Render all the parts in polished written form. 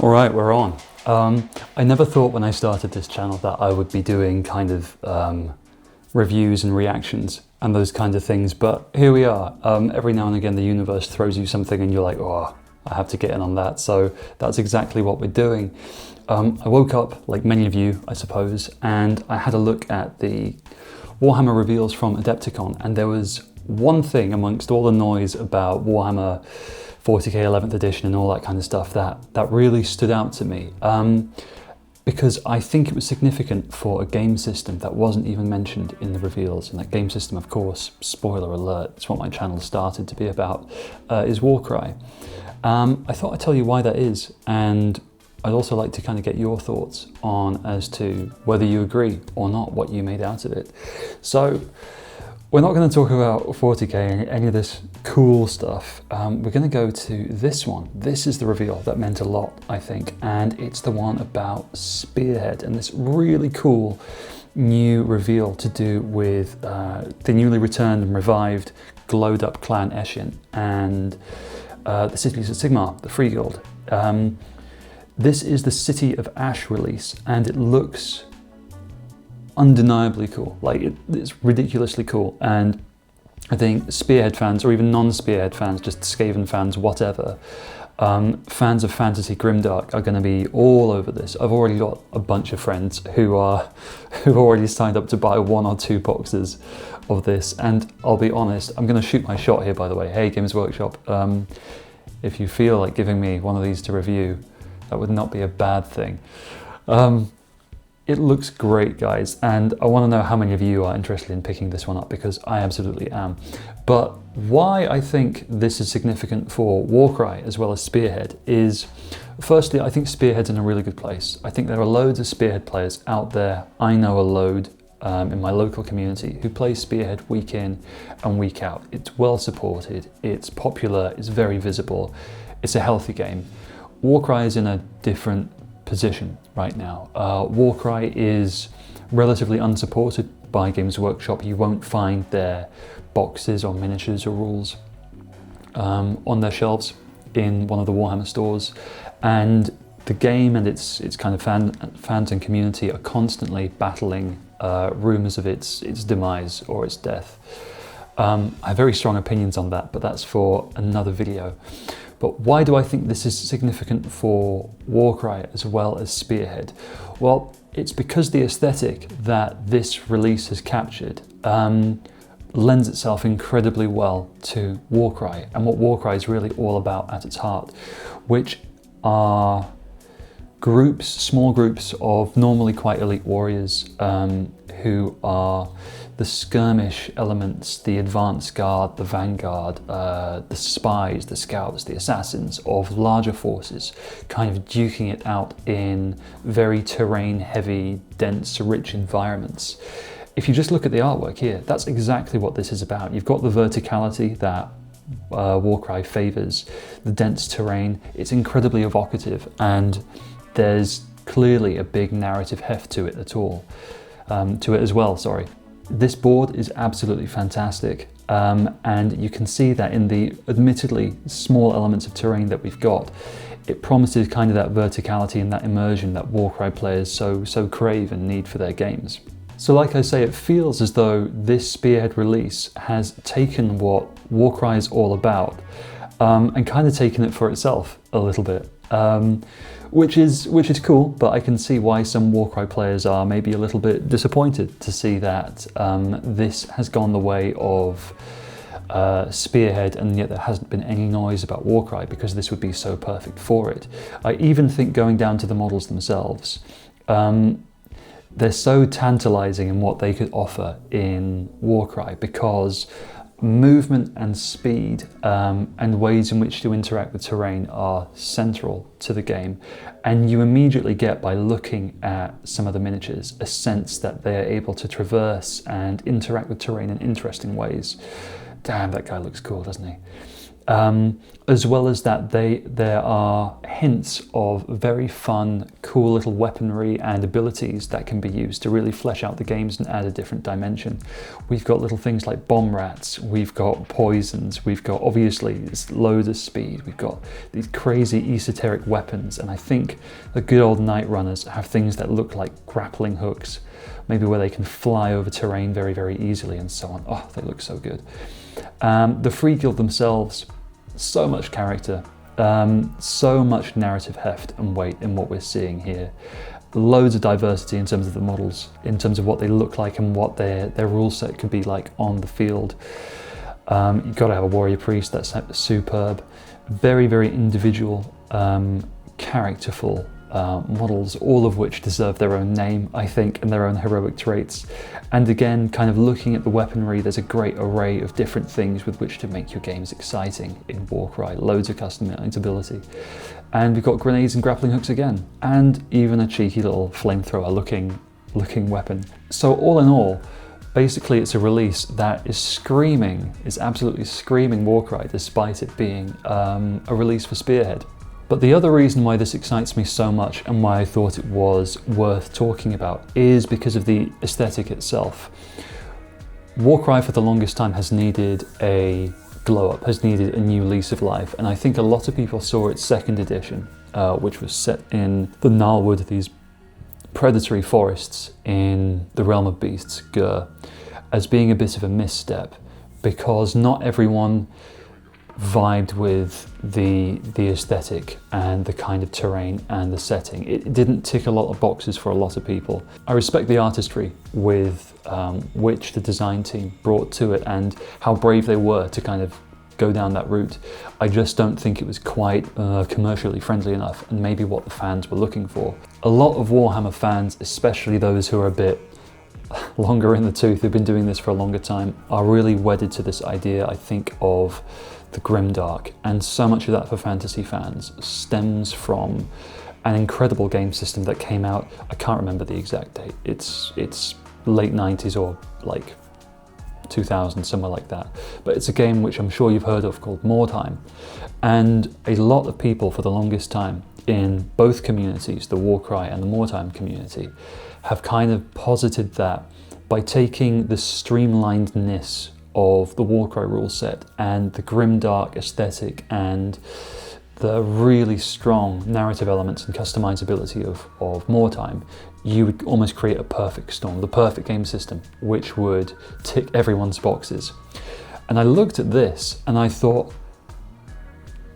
All right, we're on. I never thought when I started this channel that I would be doing kind of reviews and reactions and those kinds of things, but here we are. Every now and again the universe throws you something and you're like, oh, I have to get in on that. So that's exactly what we're doing. I woke up, like many of you, I suppose, and I had a look at the Warhammer reveals from Adepticon, and there was one thing amongst all the noise about Warhammer 40k 11th edition and all that kind of stuff that really stood out to me, because I think it was significant for a game system that wasn't even mentioned in the reveals. And that game system, of course, spoiler alert, it's what my channel started to be about, is Warcry. I thought I'd tell you why that is, and I'd also like to kind of get your thoughts on as to whether you agree or not, what you made out of it. So we're not going to talk about 40k and any of this cool stuff. We're going to go to this one. This is the reveal that meant a lot, I think, and it's the one about Spearhead and this really cool new reveal to do with the newly returned and revived glowed up clan Eshin and the cities of Sigmar, the Free Guild. This is the City of Ash release, and it looks undeniably cool. Like it's ridiculously cool, and I think Spearhead fans, or even non-Spearhead fans, just Skaven fans, whatever, fans of fantasy grimdark are going to be all over this. I've already got a bunch of friends who've already signed up to buy 1 or 2 boxes of this, and I'll be honest, I'm going to shoot my shot here, by the way. Hey, Games Workshop, if you feel like giving me one of these to review, that would not be a bad thing. It looks great, guys, and I want to know how many of you are interested in picking this one up, because I absolutely am. But why I think this is significant for Warcry as well as Spearhead is, firstly, I think Spearhead's in a really good place. I think there are loads of Spearhead players out there. I know a load in my local community who play Spearhead week in and week out. It's well supported, it's popular, it's very visible, it's a healthy game. Warcry is in a different position right now. Warcry is relatively unsupported by Games Workshop. You won't find their boxes or miniatures or rules on their shelves in one of the Warhammer stores, and the game and its kind of fans and community are constantly battling rumours of its demise or its death. I have very strong opinions on that, but that's for another video. But why do I think this is significant for Warcry as well as Spearhead? Well, it's because the aesthetic that this release has captured lends itself incredibly well to Warcry and what Warcry is really all about at its heart, which are groups, small groups of normally quite elite warriors who are the skirmish elements, the advance guard, the vanguard, the spies, the scouts, the assassins of larger forces, kind of duking it out in very terrain-heavy, dense, rich environments. If you just look at the artwork here, that's exactly what this is about. You've got the verticality that Warcry favours, the dense terrain. It's incredibly evocative, and there's clearly a big narrative heft to it as well, sorry. This board is absolutely fantastic, and you can see that in the admittedly small elements of terrain that we've got. It promises kind of that verticality and that immersion that Warcry players so crave and need for their games. So like I say, it feels as though this Spearhead release has taken what Warcry is all about and kind of taken it for itself a little bit. Which is cool, but I can see why some Warcry players are maybe a little bit disappointed to see that this has gone the way of Spearhead, and yet there hasn't been any noise about Warcry, because this would be so perfect for it. I even think going down to the models themselves, they're so tantalizing in what they could offer in Warcry, because movement and speed and ways in which to interact with terrain are central to the game, and you immediately get, by looking at some of the miniatures, a sense that they are able to traverse and interact with terrain in interesting ways. Damn, that guy looks cool, doesn't he? As well as that, there are hints of very fun, cool little weaponry and abilities that can be used to really flesh out the games and add a different dimension. We've got little things like bomb rats, we've got poisons, we've got obviously loads of speed, we've got these crazy esoteric weapons, and I think the good old Night Runners have things that look like grappling hooks, maybe where they can fly over terrain very, very easily and so on. Oh, they look so good. The Free Guild themselves, so much character, so much narrative heft and weight in what we're seeing here. Loads of diversity in terms of the models, in terms of what they look like and what their rule set could be like on the field. You've got to have a warrior priest, that's superb. Very, very individual, characterful models, all of which deserve their own name, I think, and their own heroic traits. And again, kind of looking at the weaponry, there's a great array of different things with which to make your games exciting in Warcry. Loads of customizability. And we've got grenades and grappling hooks again, and even a cheeky little flamethrower looking weapon. So all in all, basically it's a release that is absolutely screaming Warcry, despite it being a release for Spearhead. But the other reason why this excites me so much and why I thought it was worth talking about is because of the aesthetic itself. Warcry for the longest time has needed a glow up, has needed a new lease of life, and I think a lot of people saw its second edition, which was set in the Gnarlwood, these predatory forests in the realm of beasts, Gur, as being a bit of a misstep, because not everyone vibed with the aesthetic and the kind of terrain and the setting. It didn't tick a lot of boxes for a lot of people. I respect the artistry with which the design team brought to it and how brave they were to kind of go down that route. I just don't think it was quite commercially friendly enough, and maybe what the fans were looking for. A lot of Warhammer fans, especially those who are a bit longer in the tooth, who've been doing this for a longer time, are really wedded to this idea, I think, of the grimdark, and so much of that for fantasy fans stems from an incredible game system that came out, I can't remember the exact date, it's late 90s or like 2000, somewhere like that, but it's a game which I'm sure you've heard of called Mordheim, and a lot of people for the longest time in both communities, the Warcry and the Mordheim community, have kind of posited that by taking the streamlinedness of the Warcry rule set and the grimdark aesthetic and the really strong narrative elements and customizability of Mordheim, you would almost create a perfect storm, the perfect game system, which would tick everyone's boxes. And I looked at this and I thought,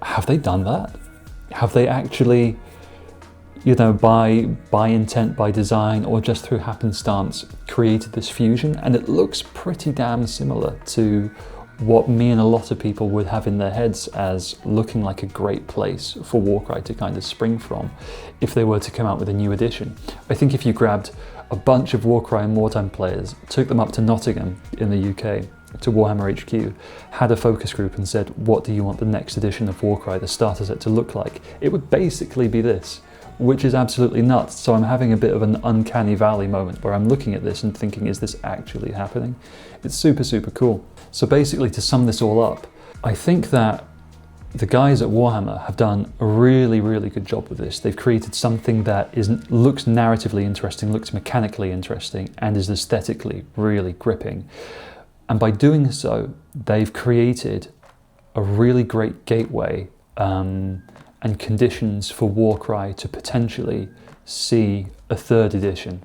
have they done that? Have they actually, you know, by intent, by design, or just through happenstance, created this fusion? And it looks pretty damn similar to what me and a lot of people would have in their heads as looking like a great place for Warcry to kind of spring from if they were to come out with a new edition. I think if you grabbed a bunch of Warcry and Mordheim players, took them up to Nottingham in the UK, to Warhammer HQ, had a focus group and said, what do you want the next edition of Warcry, the starter set, to look like? It would basically be this, which is absolutely nuts. So I'm having a bit of an uncanny valley moment where I'm looking at this and thinking, is this actually happening? It's super, super cool. So basically, to sum this all up, I think that the guys at Warhammer have done a really, really good job with this. They've created something that looks narratively interesting, looks mechanically interesting, and is aesthetically really gripping. And by doing so, they've created a really great gateway and conditions for Warcry to potentially see a third edition.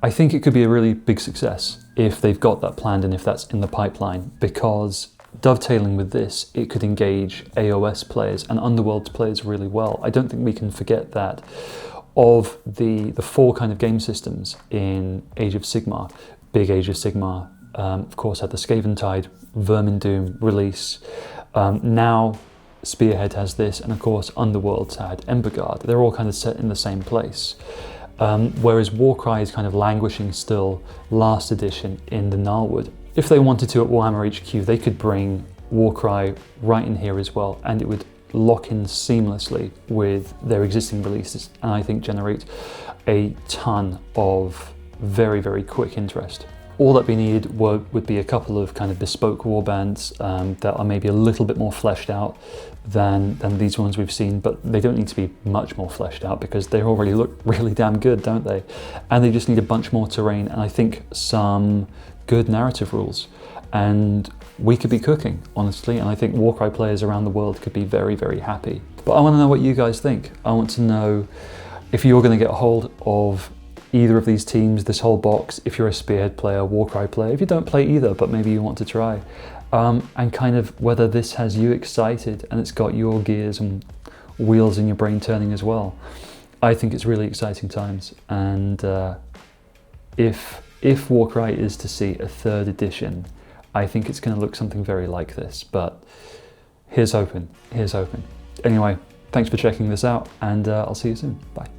I think it could be a really big success if they've got that planned and if that's in the pipeline, because dovetailing with this, it could engage AOS players and Underworld players really well. I don't think we can forget that of the four kind of game systems in Age of Sigmar. Big Age of Sigmar, of course, had the Skaventide, Vermin Doom release. Now Spearhead has this, and of course Underworld's had Emberguard. They're all kind of set in the same place. Whereas Warcry is kind of languishing still, last edition in the Gnarlwood. If they wanted to at Warhammer HQ, they could bring Warcry right in here as well, and it would lock in seamlessly with their existing releases, and I think generate a ton of very, very quick interest. all that we needed would be a couple of kind of bespoke warbands that are maybe a little bit more fleshed out than these ones we've seen, but they don't need to be much more fleshed out because they already look really damn good, don't they? And they just need a bunch more terrain, and I think some good narrative rules. And we could be cooking, honestly, and I think Warcry players around the world could be very, very happy. But I want to know what you guys think. I want to know if you're going to get a hold of either of these teams, this whole box, if you're a Spearhead player, Warcry player, if you don't play either, but maybe you want to try, and kind of whether this has you excited and it's got your gears and wheels in your brain turning as well. I think it's really exciting times, and if Warcry is to see a 3rd edition, I think it's going to look something very like this, but here's hoping, here's hoping. Anyway, thanks for checking this out, and I'll see you soon. Bye.